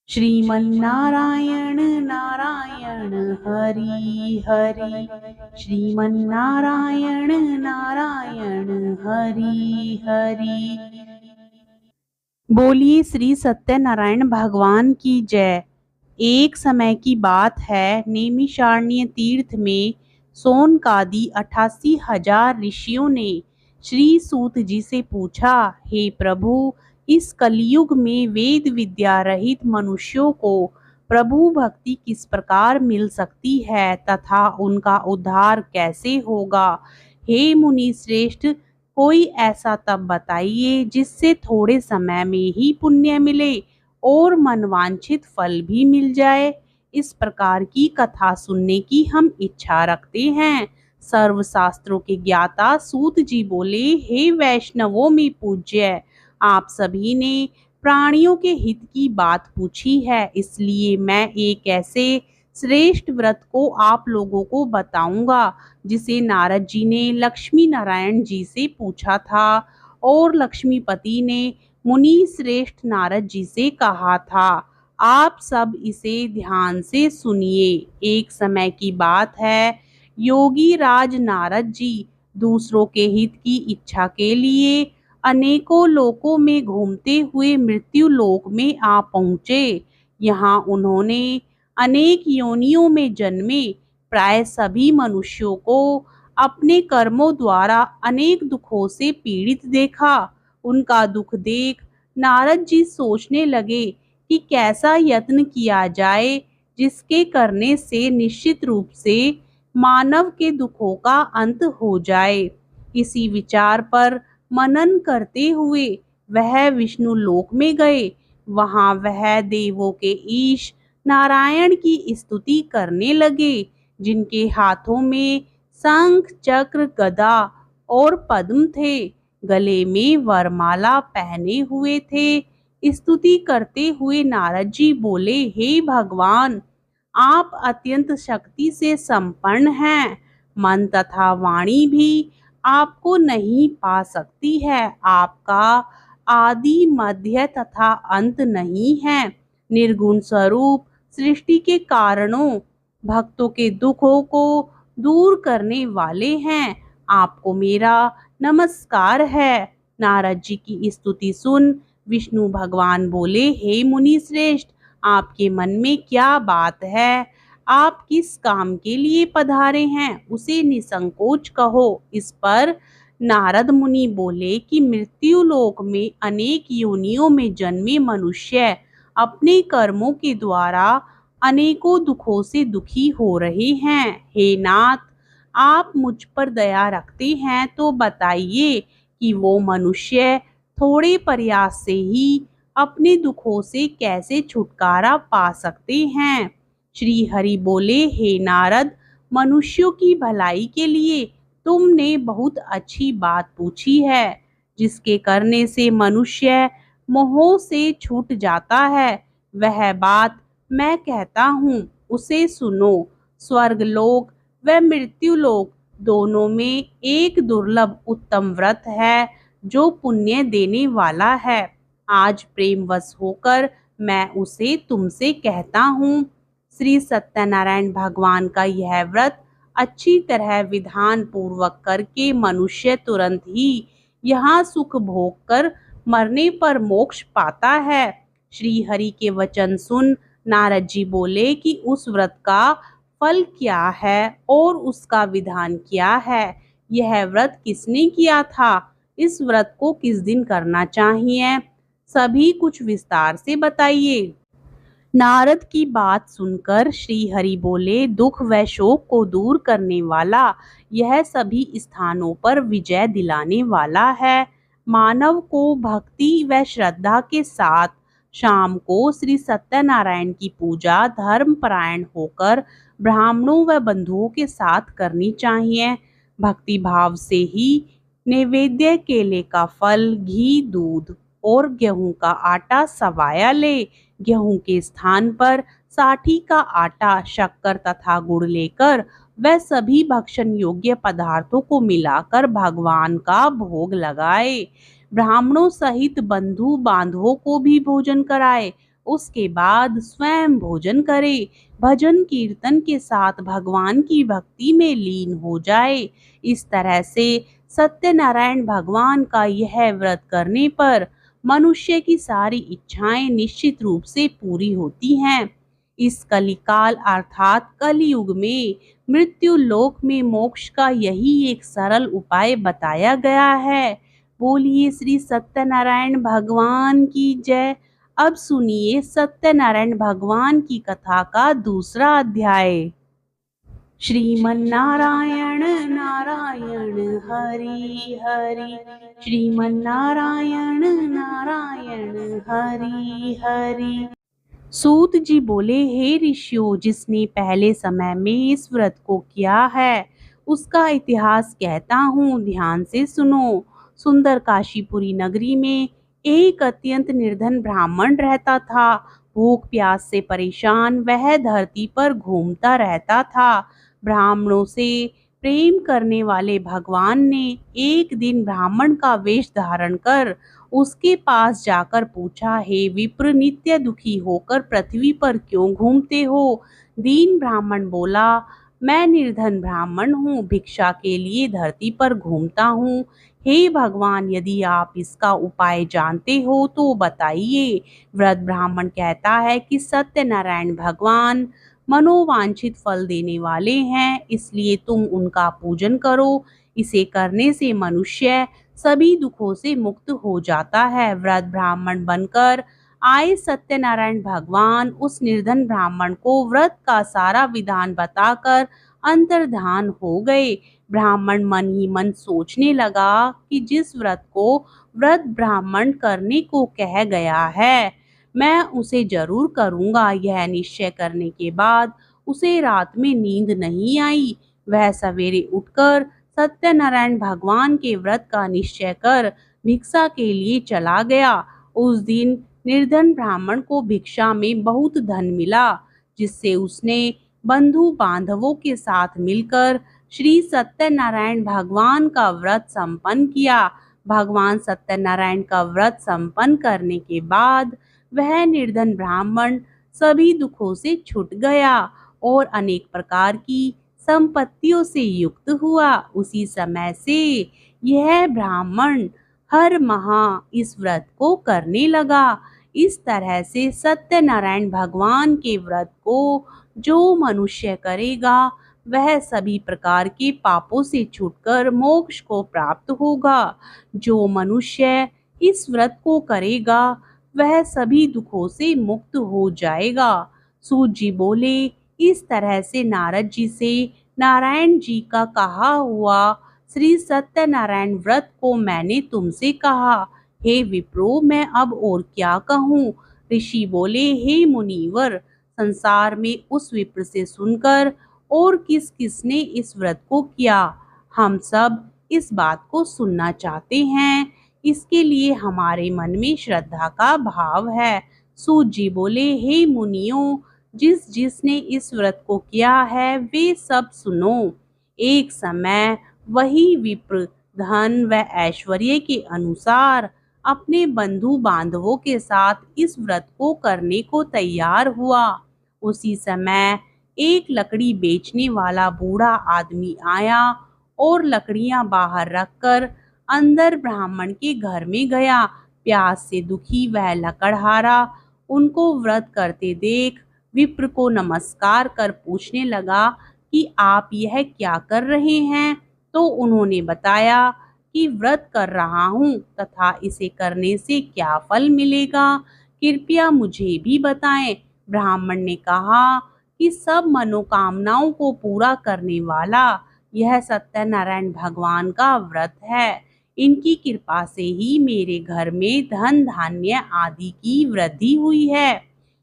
श्रीमन्नारायण नारायण हरि हरि, श्रीमन्नारायण नारायण हरि हरि। बोलिए श्री सत्यनारायण भगवान की जय। एक समय की बात है, नैमिषारण्य तीर्थ में सोनकादि 88,000 ऋषियों ने श्री सूत जी से पूछा, हे प्रभु, इस कलयुग में वेद विद्या रहित मनुष्यों को प्रभु भक्ति किस प्रकार मिल सकती है तथा उनका उद्धार कैसे होगा। हे मुनि श्रेष्ठ, कोई ऐसा तप बताइए जिससे थोड़े समय में ही पुण्य मिले और मनवांछित फल भी मिल जाए। इस प्रकार की कथा सुनने की हम इच्छा रखते हैं। सर्वशास्त्रों के ज्ञाता सूत जी बोले, हे वैष्णवों में पूज्य, आप सभी ने प्राणियों के हित की बात पूछी है, इसलिए मैं एक ऐसे श्रेष्ठ व्रत को आप लोगों को बताऊंगा जिसे नारद जी ने लक्ष्मी नारायण जी से पूछा था और लक्ष्मीपति ने मुनि श्रेष्ठ नारद जी से कहा था। आप सब इसे ध्यान से सुनिए। एक समय की बात है, योगी राज नारद जी दूसरों के हित की इच्छा के लिए अनेकों लोकों में घूमते हुए मृत्यु लोक में आ पहुँचे। यहाँ उन्होंने अनेक योनियों में जन्मे प्राय सभी मनुष्यों को अपने कर्मों द्वारा अनेक दुखों से पीड़ित देखा। उनका दुख देख नारद जी सोचने लगे कि कैसा यत्न किया जाए जिसके करने से निश्चित रूप से मानव के दुखों का अंत हो जाए। इसी विचार पर मनन करते हुए वह विष्णु लोक में गए। वहां वह देवों के ईश नारायण की स्तुति करने लगे, जिनके हाथों में शंख चक्र गदा और पद्म थे, गले में वरमाला पहने हुए थे। स्तुति करते हुए नारद जी बोले, हे भगवान, आप अत्यंत शक्ति से संपन्न हैं। मन तथा वाणी भी आपको नहीं पा सकती है। आपका आदि मध्य तथा अंत नहीं है। निर्गुण स्वरूप सृष्टि के कारणों भक्तों के दुखों को दूर करने वाले हैं। आपको मेरा नमस्कार है। नारद जी की स्तुति सुन विष्णु भगवान बोले, हे मुनि श्रेष्ठ, आपके मन में क्या बात है? आप किस काम के लिए पधारे हैं, उसे निसंकोच कहो। इस पर नारद मुनि बोले कि मृत्यु लोक में अनेक योनियों में जन्मे मनुष्य अपने कर्मों के द्वारा अनेकों दुखों से दुखी हो रहे हैं। हे नाथ, आप मुझ पर दया रखते हैं तो बताइए कि वो मनुष्य थोड़े प्रयास से ही अपने दुखों से कैसे छुटकारा पा सकते हैं। श्री हरि बोले, हे नारद, मनुष्यों की भलाई के लिए तुमने बहुत अच्छी बात पूछी है। जिसके करने से मनुष्य मोह से छूट जाता है, वह बात मैं कहता हूँ, उसे सुनो। स्वर्ग लोक व मृत्यु लोक दोनों में एक दुर्लभ उत्तम व्रत है जो पुण्य देने वाला है। आज प्रेमवश होकर मैं उसे तुमसे कहता हूँ। श्री सत्यनारायण भगवान का यह व्रत अच्छी तरह विधान पूर्वक करके मनुष्य तुरंत ही यहाँ सुख भोग कर मरने पर मोक्ष पाता है। श्री हरि के वचन सुन नारद जी बोले कि उस व्रत का फल क्या है और उसका विधान क्या है। यह व्रत किसने किया था? इस व्रत को किस दिन करना चाहिए? सभी कुछ विस्तार से बताइए। नारद की बात सुनकर श्री हरि बोले, दुख व शोक को दूर करने वाला, यह सभी स्थानों पर विजय दिलाने वाला है। मानव को भक्ति व श्रद्धा के साथ शाम को श्री सत्यनारायण की पूजा धर्मपरायण होकर ब्राह्मणों व बंधुओं के साथ करनी चाहिए। भक्ति भाव से ही नैवेद्य केले का फल, घी, दूध और गेहूं का आटा सवाया ले। गेहूं के स्थान पर साठी का आटा, शक्कर तथा गुड़ लेकर वह सभी भक्षण योग्य पदार्थों को मिलाकर भगवान का भोग लगाए। ब्राह्मणों सहित बंधु बांधवों को भी भोजन कराए उसके बाद स्वयं भोजन करे, भजन कीर्तन के साथ भगवान की भक्ति में लीन हो जाए। इस तरह से सत्यनारायण भगवान का यह व्रत करने पर मनुष्य की सारी इच्छाएं निश्चित रूप से पूरी होती हैं। इस कलिकाल अर्थात कलयुग में मृत्यु लोक में मोक्ष का यही एक सरल उपाय बताया गया है। बोलिए श्री सत्यनारायण भगवान की जय। अब सुनिए सत्यनारायण भगवान की कथा का दूसरा अध्याय। श्रीमन्नारायण नारायण हरि हरि, श्रीमन्नारायण नारायण हरि हरि। सूत जी बोले, हे ऋषियों, जिसने पहले समय में इस व्रत को किया है उसका इतिहास कहता हूँ, ध्यान से सुनो। सुंदर काशीपुरी नगरी में एक अत्यंत निर्धन ब्राह्मण रहता था। भूख प्यास से परेशान वह धरती पर घूमता रहता था। ब्राह्मणों से प्रेम करने वाले भगवान ने एक दिन ब्राह्मण का वेश धारण कर उसके पास जाकर पूछा, हे विप्र, नित्य दुखी होकर पृथ्वी पर क्यों घूमते हो? दीन ब्राह्मण बोला, मैं निर्धन ब्राह्मण हूँ, भिक्षा के लिए धरती पर घूमता हूँ। हे भगवान, यदि आप इसका उपाय जानते हो तो बताइए। वृद्ध ब्राह्मण कहता है कि सत्यनारायण भगवान मनोवांछित फल देने वाले हैं, इसलिए तुम उनका पूजन करो। इसे करने से मनुष्य सभी दुखों से मुक्त हो जाता है। वृद्ध ब्राह्मण बनकर आए सत्यनारायण भगवान उस निर्धन ब्राह्मण को व्रत का सारा विधान बताकर अंतर्धान हो गए। ब्राह्मण मन ही मन सोचने लगा कि जिस व्रत को वृद्ध ब्राह्मण करने को कह गया है मैं उसे जरूर करूंगा। यह निश्चय करने के बाद उसे रात में नींद नहीं आई। वह सवेरे उठकर सत्यनारायण भगवान के व्रत का निश्चय कर भिक्षा के लिए चला गया। उस दिन निर्धन ब्राह्मण को भिक्षा में बहुत धन मिला, जिससे उसने बंधु बांधवों के साथ मिलकर श्री सत्यनारायण भगवान का व्रत संपन्न किया। भगवान सत्यनारायण का व्रत संपन्न करने के बाद वह निर्धन ब्राह्मण सभी दुखों से छूट गया और अनेक प्रकार की संपत्तियों से युक्त हुआ। उसी समय से यह ब्राह्मण हर माह इस व्रत को करने लगा। इस तरह से सत्यनारायण भगवान के व्रत को जो मनुष्य करेगा वह सभी प्रकार के पापों से छूटकर मोक्ष को प्राप्त होगा। जो मनुष्य इस व्रत को करेगा वह सभी दुखों से मुक्त हो जाएगा। सूत जी बोले, इस तरह से नारद जी से नारायण जी का कहा हुआ श्री सत्यनारायण व्रत को मैंने तुमसे कहा। हे विप्रो, मैं अब और क्या कहूँ? ऋषि बोले, हे मुनिवर, संसार में उस विप्र से सुनकर और किस किसने इस व्रत को किया, हम सब इस बात को सुनना चाहते हैं। इसके लिए हमारे मन में श्रद्धा का भाव है। सूत जी बोले, हे मुनियों, जिसने इस व्रत को किया है वे सब सुनो। एक समय वही विप्र धन व ऐश्वर्य के अनुसार अपने बंधु बांधवों के साथ इस व्रत को करने को तैयार हुआ। उसी समय एक लकड़ी बेचने वाला बूढ़ा आदमी आया और लकड़ियां बाहर रखकर अंदर ब्राह्मण के घर में गया। प्यास से दुखी वह लकड़हारा उनको व्रत करते देख विप्र को नमस्कार कर पूछने लगा कि आप यह क्या कर रहे हैं? तो उन्होंने बताया कि व्रत कर रहा हूँ तथा इसे करने से क्या फल मिलेगा, कृपया मुझे भी बताएं। ब्राह्मण ने कहा कि सब मनोकामनाओं को पूरा करने वाला यह सत्यनारायण भगवान का व्रत है। इनकी कृपा से ही मेरे घर में धन धान्य आदि की वृद्धि हुई है।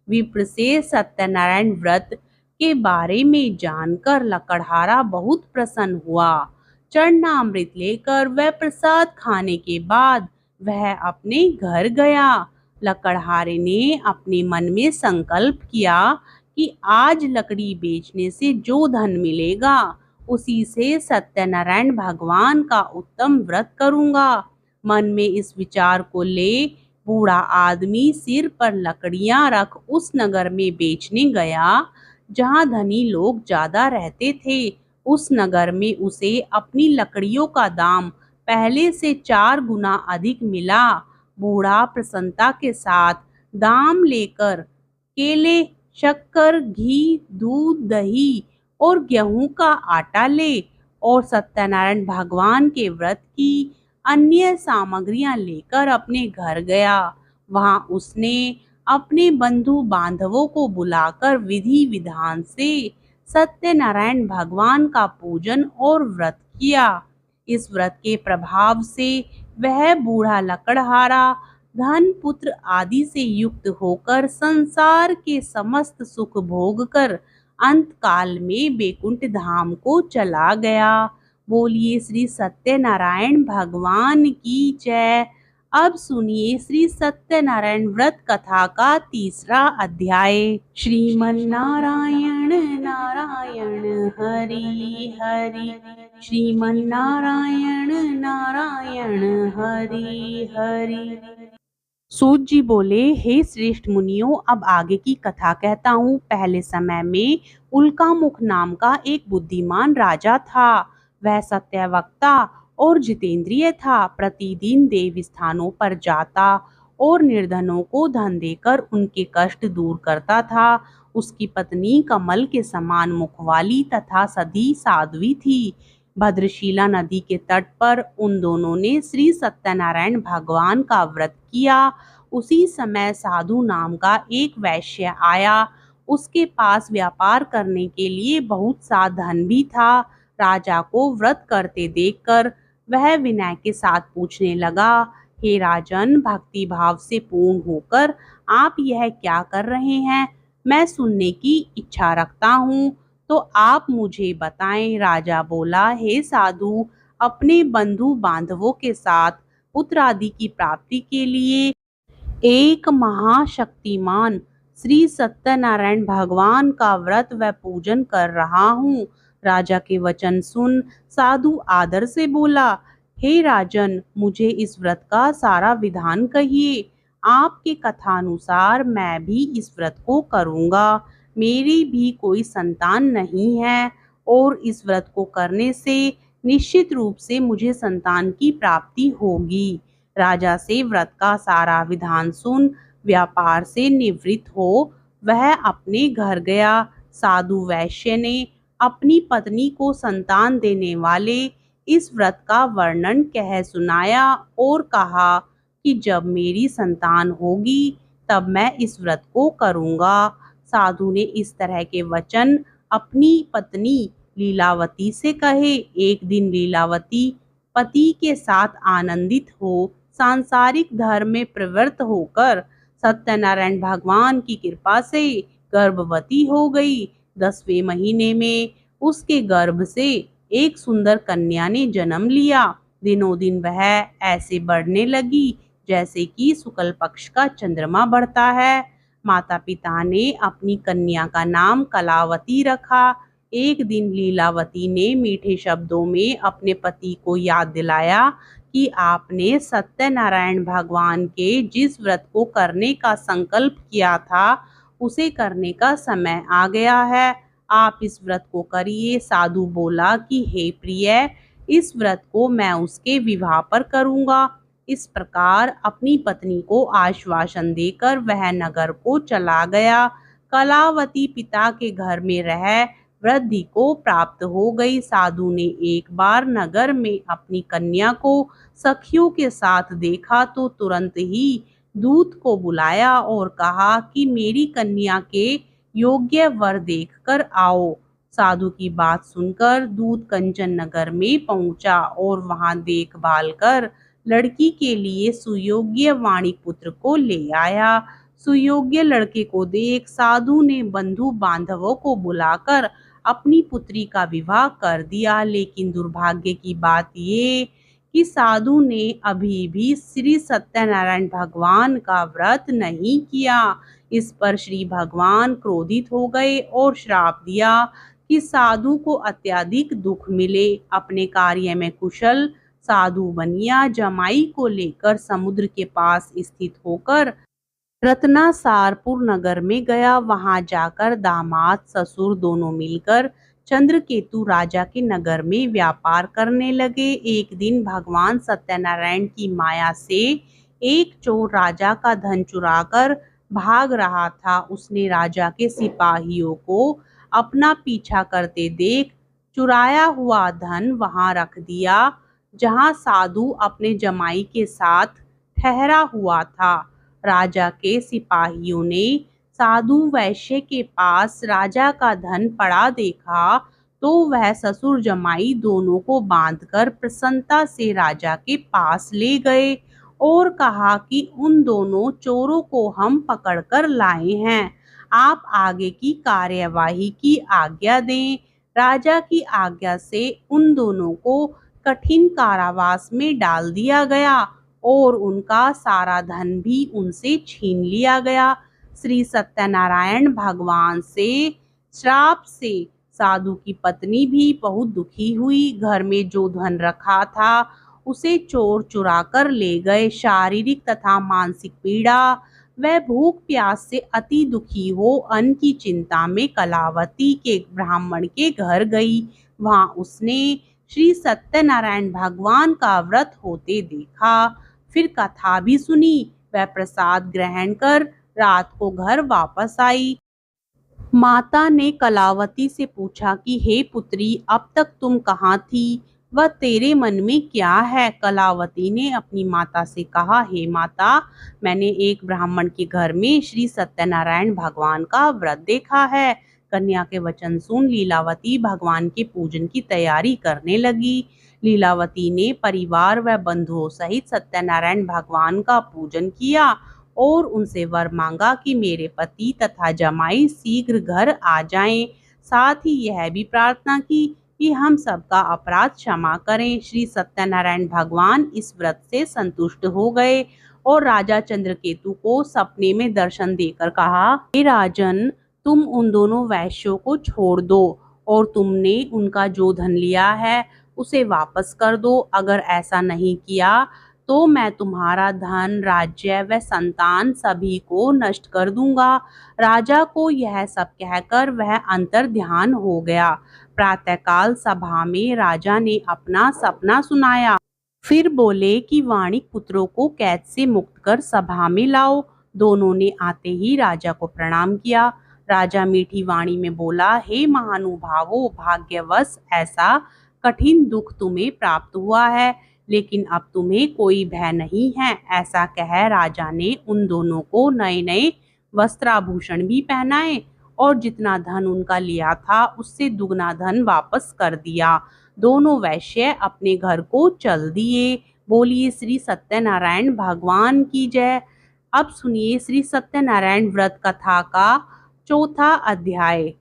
विप्र से सत्यनारायण व्रत के बारे में जानकर लकड़हारा बहुत प्रसन्न हुआ। चरणामृत लेकर वह प्रसाद खाने के बाद वह अपने घर गया। लकड़हारे ने अपने मन में संकल्प किया कि आज लकड़ी बेचने से जो धन मिलेगा उसी से सत्यनारायण भगवान का उत्तम व्रत करूंगा। मन में इस विचार को ले बूढ़ा आदमी सिर पर लकड़ियां रख उस नगर में बेचने गया जहां धनी लोग ज्यादा रहते थे। उस नगर में उसे अपनी लकड़ियों का दाम पहले से 4 गुना अधिक मिला। बूढ़ा प्रसन्नता के साथ दाम लेकर केले, शक्कर, घी, दूध, दही और गेहूं का आटा ले और सत्यनारायण भगवान के व्रत की अन्य सामग्रियां लेकर अपने घर गया। वहां उसने अपने बंधु बांधवों को बुलाकर विधि विधान से सत्यनारायण भगवान का पूजन और व्रत किया। इस व्रत के प्रभाव से वह बूढ़ा लकड़हारा धन पुत्र आदि से युक्त होकर संसार के समस्त सुख भोग कर अंत काल में बैकुंठ धाम को चला गया। बोलिए श्री सत्यनारायण भगवान की जय। अब सुनिए श्री सत्यनारायण व्रत कथा का तीसरा अध्याय। श्रीमन नारायण नारायण हरि हरि, श्रीमन नारायण नारायण हरि हरि। सूत जी बोले, हे श्रेष्ठ मुनियों, अब आगे की कथा कहता हूँ। पहले समय में उल्कामुख नाम का एक बुद्धिमान राजा था। वह सत्यवक्ता और जितेंद्रिय था। प्रतिदिन देव स्थानों पर जाता और निर्धनों को धन देकर उनके कष्ट दूर करता था। उसकी पत्नी कमल के समान मुख वाली तथा सधी साध्वी थी। भद्रशिला नदी के तट पर उन दोनों ने श्री सत्यनारायण भगवान का व्रत किया। उसी समय साधु नाम का एक वैश्य आया। उसके पास व्यापार करने के लिए बहुत सा धन भी था। राजा को व्रत करते देखकर वह विनय के साथ पूछने लगा, हे राजन, भक्ति भाव से पूर्ण होकर आप यह क्या कर रहे हैं? मैं सुनने की इच्छा रखता हूँ, तो आप मुझे बताएं। राजा बोला, हे साधु, अपने बंधु बांधवों के साथ पुत्र आदि की प्राप्ति के लिए एक महाशक्तिमान श्री सत्यनारायण भगवान का व्रत व पूजन कर रहा हूँ। राजा के वचन सुन साधु आदर से बोला, हे राजन, मुझे इस व्रत का सारा विधान कहिए। आपके कथानुसार मैं भी इस व्रत को करूँगा। मेरी भी कोई संतान नहीं है और इस व्रत को करने से निश्चित रूप से मुझे संतान की प्राप्ति होगी। राजा से व्रत का सारा विधान सुन व्यापार से निवृत्त हो वह अपने घर गया। साधु वैश्य ने अपनी पत्नी को संतान देने वाले इस व्रत का वर्णन कह सुनाया और कहा कि जब मेरी संतान होगी तब मैं इस व्रत को करूँगा। साधु ने इस तरह के वचन अपनी पत्नी लीलावती से कहे। एक दिन लीलावती पति के साथ आनंदित हो सांसारिक धर्म में प्रवृत्त होकर सत्यनारायण भगवान की कृपा से गर्भवती हो गई। 10वें महीने में उसके गर्भ से एक सुंदर कन्या ने जन्म लिया। दिनों दिन वह ऐसे बढ़ने लगी जैसे कि शुक्ल पक्ष का चंद्रमा बढ़ता है। माता पिता ने अपनी कन्या का नाम कलावती रखा। एक दिन लीलावती ने मीठे शब्दों में अपने पति को याद दिलाया कि आपने सत्यनारायण भगवान के जिस व्रत को करने का संकल्प किया था उसे करने का समय आ गया है। आप इस व्रत को करिए। साधु बोला कि हे प्रिय, इस व्रत को मैं उसके विवाह पर करूँगा। इस प्रकार अपनी पत्नी को आश्वासन देकर वह नगर को चला गया। कलावती पिता के घर में रह वृद्धि को प्राप्त हो गई। साधु ने एक बार नगर में अपनी कन्या को सखियों के साथ देखा तो तुरंत ही दूत को बुलाया और कहा कि मेरी कन्या के योग्य वर देखकर आओ। साधु की बात सुनकर दूत कंचन नगर में पहुंचा और वहां देखभाल कर लड़की के लिए सुयोग्य वाणी पुत्र को ले आया। सुयोग्य लड़के को देख साधु ने बंधु बांधवों को बुलाकर अपनी पुत्री का विवाह कर दिया। लेकिन दुर्भाग्य की बात ये कि साधु ने अभी भी श्री सत्यनारायण भगवान का व्रत नहीं किया। इस पर श्री भगवान क्रोधित हो गए और श्राप दिया कि साधु को अत्यधिक दुख मिले। अपने कार्य में कुशल साधु बनिया जमाई को लेकर समुद्र के पास स्थित होकर रत्नासारपुर नगर में गया। वहां जाकर दामाद ससुर दोनों मिलकर चंद्रकेतु राजा के नगर में व्यापार करने लगे। एक दिन भगवान सत्यनारायण की माया से एक चोर राजा का धन चुराकर भाग रहा था। उसने राजा के सिपाहियों को अपना पीछा करते देख चुराया हुआ धन वहां रख दिया जहां साधु अपने जमाई के साथ ठहरा हुआ था। राजा के सिपाहियों ने साधु वैश्य के पास राजा का धन पड़ा देखा तो वह ससुर जमाई दोनों को बांधकर प्रसन्नता से राजा के पास ले गए और कहा कि उन दोनों चोरों को हम पकड़कर लाए हैं, आप आगे की कार्यवाही की आज्ञा दें। राजा की आज्ञा से उन दोनों को कठिन कारावास में डाल दिया गया और उनका सारा धन भी उनसे छीन लिया गया। श्री सत्यनारायण भगवान से श्राप से साधु की पत्नी भी बहुत दुखी हुई। घर में जो धन रखा था उसे चोर चुरा कर ले गए। शारीरिक तथा मानसिक पीड़ा वह भूख प्यास से अति दुखी हो अन्न की चिंता में कलावती के ब्राह्मण के घर गई। वहां उसने श्री सत्यनारायण भगवान का व्रत होते देखा। फिर कथा भी सुनी। वह प्रसाद ग्रहण कर रात को घर वापस आई। माता ने कलावती से पूछा कि हे पुत्री, अब तक तुम कहाँ थी? वह तेरे मन में क्या है? कलावती ने अपनी माता से कहा, हे माता, मैंने एक ब्राह्मण के घर में श्री सत्यनारायण भगवान का व्रत देखा है। कन्या के वचन सुन लीलावती भगवान के पूजन की तैयारी करने लगी। लीलावती ने परिवार व बंधुओं सहित सत्यनारायण भगवान का पूजन किया और उनसे वर मांगा कि मेरे पति तथा जमाई शीघ्र घर आ जाएं। साथ ही यह भी प्रार्थना की कि हम सबका अपराध क्षमा करें। श्री सत्यनारायण भगवान इस व्रत से संतुष्ट हो गए और राजा चंद्रकेतु को सपने में दर्शन देकर कहा, हे राजन, तुम उन दोनों वैश्यों को छोड़ दो और तुमने उनका जो धन लिया है उसे वापस कर दो। अगर ऐसा नहीं किया तो मैं तुम्हारा धन, राज्य व संतान सभी को नष्ट कर दूंगा। राजा को यह सब कहकर वह अंतर ध्यान हो गया। प्रातःकाल सभा में राजा ने अपना सपना सुनाया। फिर बोले कि वाणिक पुत्रों को कैद से मुक्त कर सभा में लाओ। दोनों ने आते ही राजा को प्रणाम किया। राजा मीठी वाणी में बोला, हे महानुभावों, भाग्यवश ऐसा कठिन दुख तुम्हें प्राप्त हुआ है, लेकिन अब तुम्हें कोई भय नहीं है। ऐसा कह राजा ने उन दोनों को नए नए वस्त्राभूषण भी पहनाए और जितना धन उनका लिया था उससे दुगना धन वापस कर दिया। दोनों वैश्य अपने घर को चल दिए। बोलिए श्री सत्यनारायण भगवान की जय। अब सुनिए श्री सत्यनारायण व्रत कथा का चौथा अध्याय।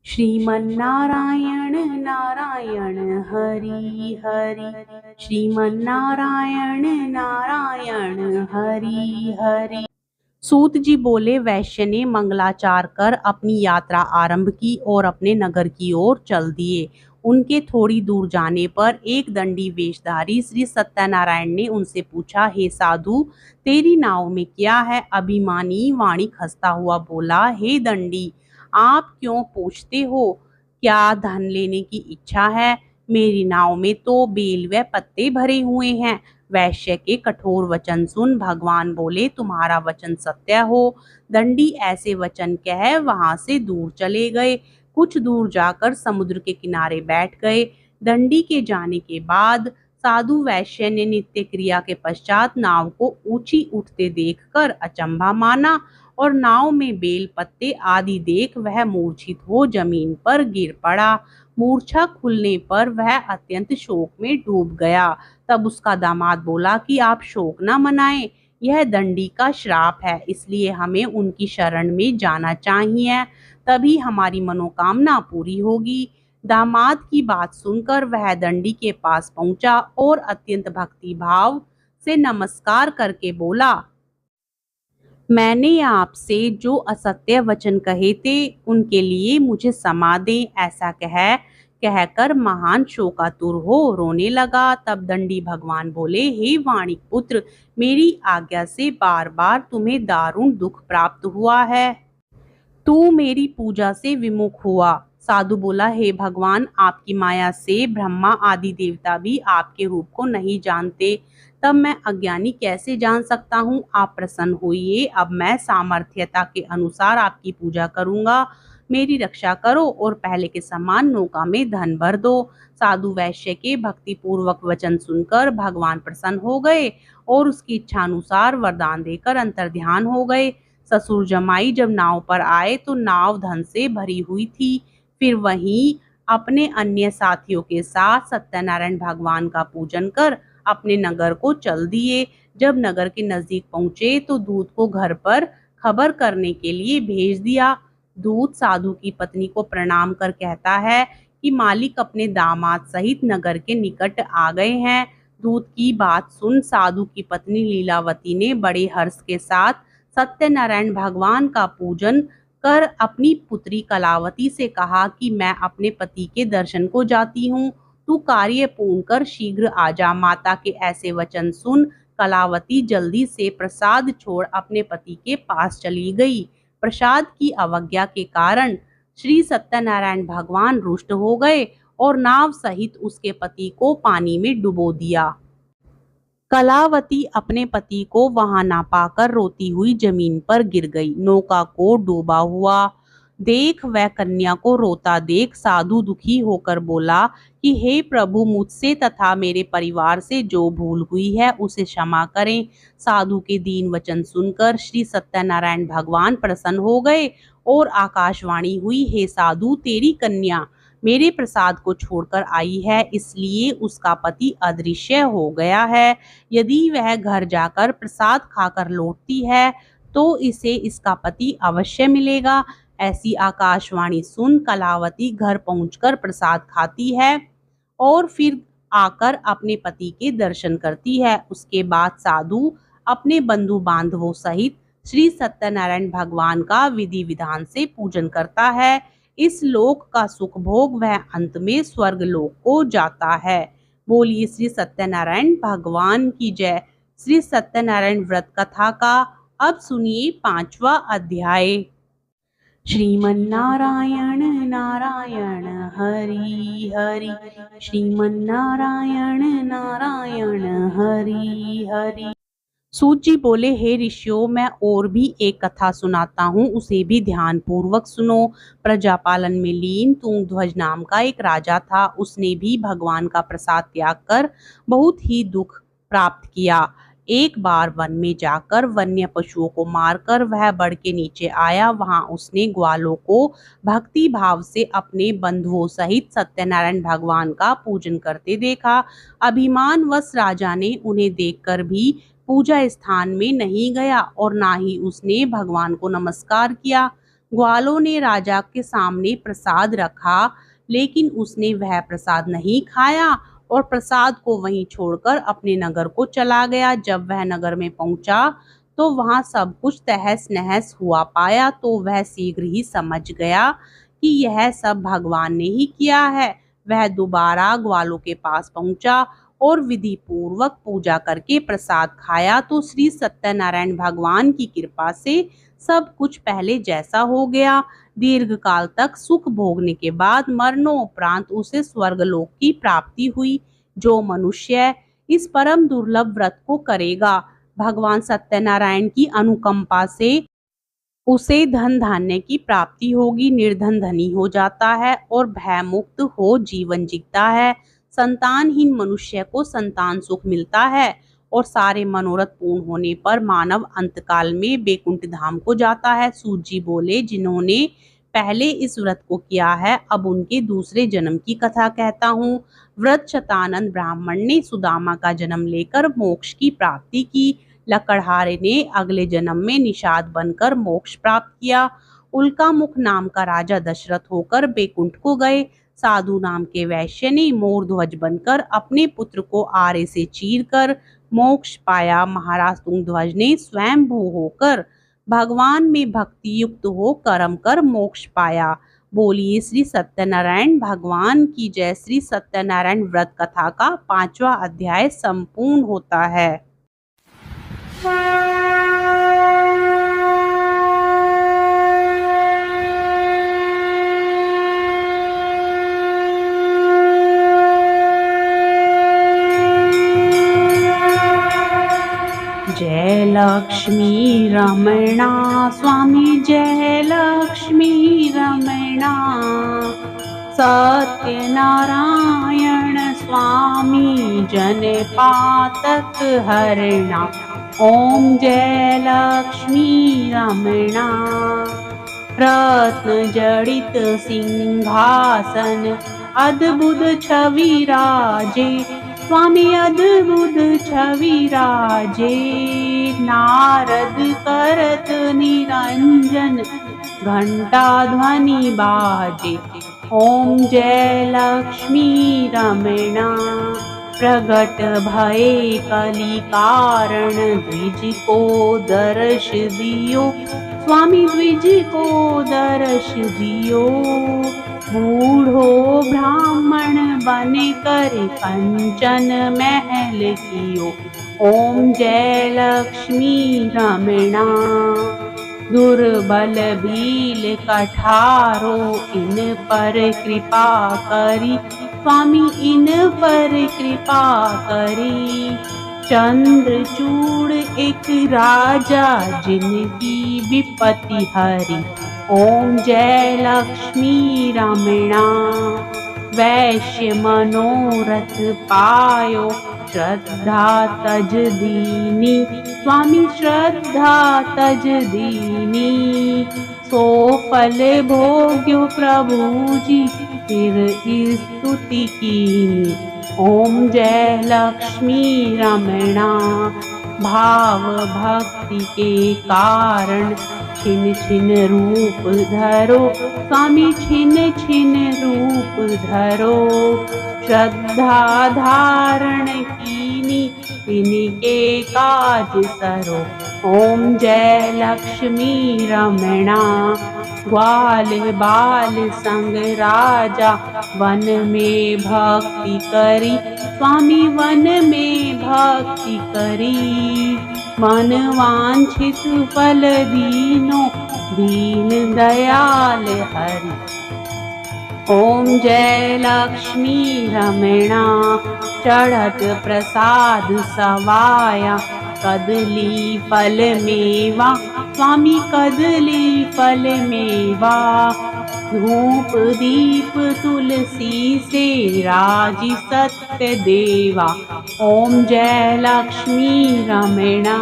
श्रीमन्नारायण नारायण हरि हरि, श्रीमन्नारायण नारायण हरि हरि। सूत जी बोले, वैश्य ने मंगलाचार कर अपनी यात्रा आरंभ की और अपने नगर की ओर चल दिए। उनके थोड़ी दूर जाने पर एक दंडी वेशधारी श्री सत्यनारायण ने उनसे पूछा, हे साधु, तेरी नाव में क्या है? अभिमानी वाणिक हंसता हुआ बोला, हे दंडी, आप क्यों पूछते हो? क्या धन लेने की इच्छा है? मेरी नाव में तो बेल व पत्ते भरे हुए हैं। वैश्य के कठोर वचन सुन भगवान बोले, तुम्हारा वचन सत्य हो। दंडी ऐसे वचन कह वहां से दूर चले गए। कुछ दूर जाकर समुद्र के किनारे बैठ गए। दंडी के जाने के बाद साधु वैश्य ने नित्य क्रिया के पश्चात नाव को ऊंची उठते देखकर अचंभा माना और नाव में बेल पत्ते आदि देख वह मूर्छित हो जमीन पर गिर पड़ा। मूर्छा खुलने पर वह अत्यंत शोक में डूब गया। तब उसका दामाद बोला कि आप शोक न मनाएं, यह दंडी का श्राप है, इसलिए हमें उनकी शरण में जाना चाहिए, तभी हमारी मनोकामना पूरी होगी। दामाद की बात सुनकर वह दंडी के पास पहुंचा और अत्यंत भक्ति भाव से नमस्कार करके बोला, मैंने आपसे जो असत्य वचन कहे थे उनके लिए मुझे क्षमा दें। ऐसा कहकर महान शोकातुर हो रोने लगा। तब दंडी भगवान बोले, हे वाणिक पुत्र, मेरी आज्ञा से बार बार तुम्हें दारुण दुख प्राप्त हुआ है। तू मेरी पूजा से विमुख हुआ। साधु बोला, हे भगवान, आपकी माया से ब्रह्मा आदि देवता भी आपके रूप को नहीं जानते, तब मैं अज्ञानी कैसे जान सकता हूँ। आप प्रसन्न होइए, अब मैं सामर्थ्यता के अनुसार आपकी पूजा करूंगा। मेरी रक्षा करो और पहले के समान नौका में धन भर दो। साधु वैश्य के भक्ति पूर्वक वचन सुनकर भगवान प्रसन्न हो गए और उसकी इच्छानुसार वरदान देकर अंतर्ध्यान हो गए। ससुर जमाई जब नाव पर आए तो नाव धन से भरी हुई थी। फिर वहीं अपने अन्य साथियों के साथ सत्यनारायण भगवान का पूजन कर अपने नगर को चल दिए। जब नगर के नजदीक पहुंचे तो दूत को घर पर खबर करने के लिए भेज दिया। दूत साधु की पत्नी को प्रणाम कर कहता है कि मालिक अपने दामाद सहित नगर के निकट आ गए हैं। दूत की बात सुन साधु की पत्नी लीलावती ने बड़े हर्ष के साथ सत्यनारायण भगवान का पूजन कर अपनी पुत्री कलावती से कहा कि मैं अपने पति के दर्शन को जाती हूँ, तू कार्य पूर्ण कर शीघ्र आ जा। माता के ऐसे वचन सुन कलावती जल्दी से प्रसाद छोड़ अपने पति के पास चली गई। प्रसाद की अवज्ञा के कारण श्री सत्यनारायण भगवान रुष्ट हो गए और नाव सहित उसके पति को पानी में डुबो दिया। कलावती अपने पति को वहां ना पाकर रोती हुई जमीन पर गिर गई। नौका को डूबा हुआ देख वह कन्या को रोता देख साधु दुखी होकर बोला कि हे प्रभु, मुझसे तथा मेरे परिवार से जो भूल हुई है उसे क्षमा करें। साधु के दीन वचन सुनकर श्री सत्यनारायण भगवान प्रसन्न हो गए और आकाशवाणी हुई, हे साधु, तेरी कन्या मेरे प्रसाद को छोड़कर आई है, इसलिए उसका पति अदृश्य हो गया है। यदि वह घर जाकर प्रसाद खाकर लौटती है तो इसे इसका पति अवश्य मिलेगा। ऐसी आकाशवाणी सुन कलावती घर पहुंचकर प्रसाद खाती है और फिर आकर अपने पति के दर्शन करती है। उसके बाद साधु अपने बंधु बांधवों सहित श्री सत्यनारायण भगवान का विधि विधान से पूजन करता है। इस लोक का सुख भोग वह अंत में स्वर्ग लोक को जाता है। बोलिए श्री सत्यनारायण भगवान की जय। श्री सत्यनारायण व्रत कथा का अब सुनिए 5वां अध्याय। श्रीमन्नारायण नारायण हरि हरि, श्रीमन्नारायण नारायण हरि हरि। सूत जी बोले, हे ऋषियों, मैं और भी एक कथा सुनाता हूँ, उसे भी ध्यान पूर्वक सुनो। प्रजापालन में लीन तुंगध्वज नाम का एक राजा था। उसने भी भगवान का प्रसाद त्याग कर बहुत ही दुख प्राप्त किया। एक बार वन में जाकर वन्य पशुओं को मारकर वह बड़ के नीचे आया। वहां उसने ग्वालों को भक्ति भाव से अपने बंधुओं सहित सत्यनारायण भगवान का पूजन करते देखा। अभिमानवश राजा ने उन्हें देखकर भी पूजा स्थान में नहीं गया और ना ही उसने भगवान को नमस्कार किया। ग्वालों ने राजा के सामने प्रसाद रखा, लेकिन उसने वह प्रसाद नहीं खाया और प्रसाद को वहीं छोड़कर अपने नगर को चला गया। जब वह नगर में पहुंचा तो वहां सब कुछ तहस नहस हुआ पाया, तो वह शीघ्र ही समझ गया कि यह सब भगवान ने ही किया है। वह दोबारा ग्वालों के पास पहुंचा और विधि पूर्वक पूजा करके प्रसाद खाया तो श्री सत्यनारायण भगवान की कृपा से सब कुछ पहले जैसा हो गया। दीर्घ काल तक सुख भोगने के बाद मरणोपरांत उसे स्वर्गलोक की प्राप्ति हुई। जो मनुष्य इस परम दुर्लभ व्रत को करेगा, भगवान सत्यनारायण की अनुकंपा से उसे धन धान्य की प्राप्ति होगी। निर्धन धनी हो जाता है और भयमुक्त हो जीवन जीता है। संतानहीन मनुष्य को संतान सुख मिलता है और सारे मनोरथ पूर्ण होने पर मानव अंतकाल में बैकुंठ धाम को जाता है। सूत जी बोले, जिन्होंने पहले इस व्रत को किया है, अब उनके दूसरे जन्म की कथा कहता हूँ। व्रत शतानंद ब्राह्मण ने सुदामा का जन्म लेकर मोक्ष की प्राप्ति की। लकड़हारे ने अगले जन्म में निषाद बनकर मोक्ष प्राप्त किया। उल्का मुख नाम का राजा दशरथ होकर बैकुंठ को गए। साधु नाम के वैश्य ने मोर ध्वज बनकर अपने पुत्र को आरे से चीरकर मोक्ष पाया। महाराज तुंगध्वज ने स्वयं भू होकर भगवान में भक्ति युक्त हो कर्म कर मोक्ष पाया। बोलिए श्री सत्यनारायण भगवान की जय। श्री सत्यनारायण व्रत कथा का 5वां अध्याय संपूर्ण होता है। जय लक्ष्मी रमणा स्वामी जय लक्ष्मी रमणा। सत्यनारायण स्वामी जन पातक हरणा। ओम जय लक्ष्मी रमणा। रत्न जड़ित सिंहासन अद्भुत छवि राजे। स्वामी अद्भुत छवि राजे। नारद करत निरंजन घंटा ध्वनि बाजे। ओम जय लक्ष्मी रमणा। प्रगट भये कली कारण द्विज को दर्श दियो। स्वामी द्विज को दर्श दियो। बूढ़ो ब्राह्मण बन कर कंचन महल कियो। ओम जय लक्ष्मी रमणा। दुर्बल भील कठारो इन पर कृपा करी। स्वामी इन पर कृपा करी। चंद्रचूड़ एक राजा जिनकी विपत्ति हरी। ओम जय लक्ष्मी रमणा। वैश्य मनोरथ पायो श्रद्धा तज दीनी। स्वामी श्रद्धा तज दीनी। सो फल भोग्यो प्रभु जी फिर स्तुति कीनी। ओम जय लक्ष्मी रमणा। भाव भक्ति के कारण छिन छिन रूप धरो। स्वामी छिन छिन रूप धरो। श्रद्धा धारण कीनी इनके काज सरो। ओम जय लक्ष्मी रमणा। ग्वाल बाल संग राजा वन में भक्ति करी। स्वामी वन में भक्ति करी। मन वांछित फल दीनो दीन दयाल हरि। ओम जय लक्ष्मी रमणा। चढ़त प्रसाद सवाया कदली फल मेवा। स्वामी कदली फल मेवा। धूप दीप तुलसी से राजी सत्य देवा। ओम जय लक्ष्मी रमणा।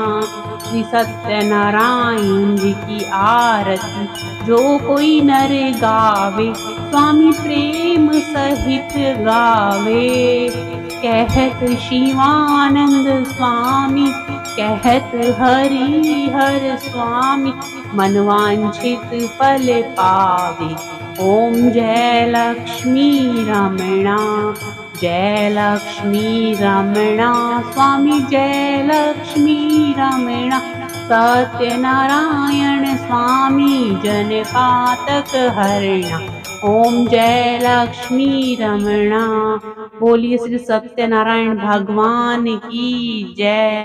श्री सत्यनारायण जी की आरती जो कोई नर गावे। स्वामी प्रेम सहित गावे। कहत शिवानंद स्वामी कहत हरि हर स्वामी मनवांछित फल पावे। ओम जय लक्ष्मी रमणा। जय लक्ष्मी रमणा। स्वामी जय लक्ष्मी रमणा। सत्यनारायण स्वामी जन पातक हरणा। ओम जय लक्ष्मी रमणा। बोलिए श्री सत्यनारायण भगवान की जय।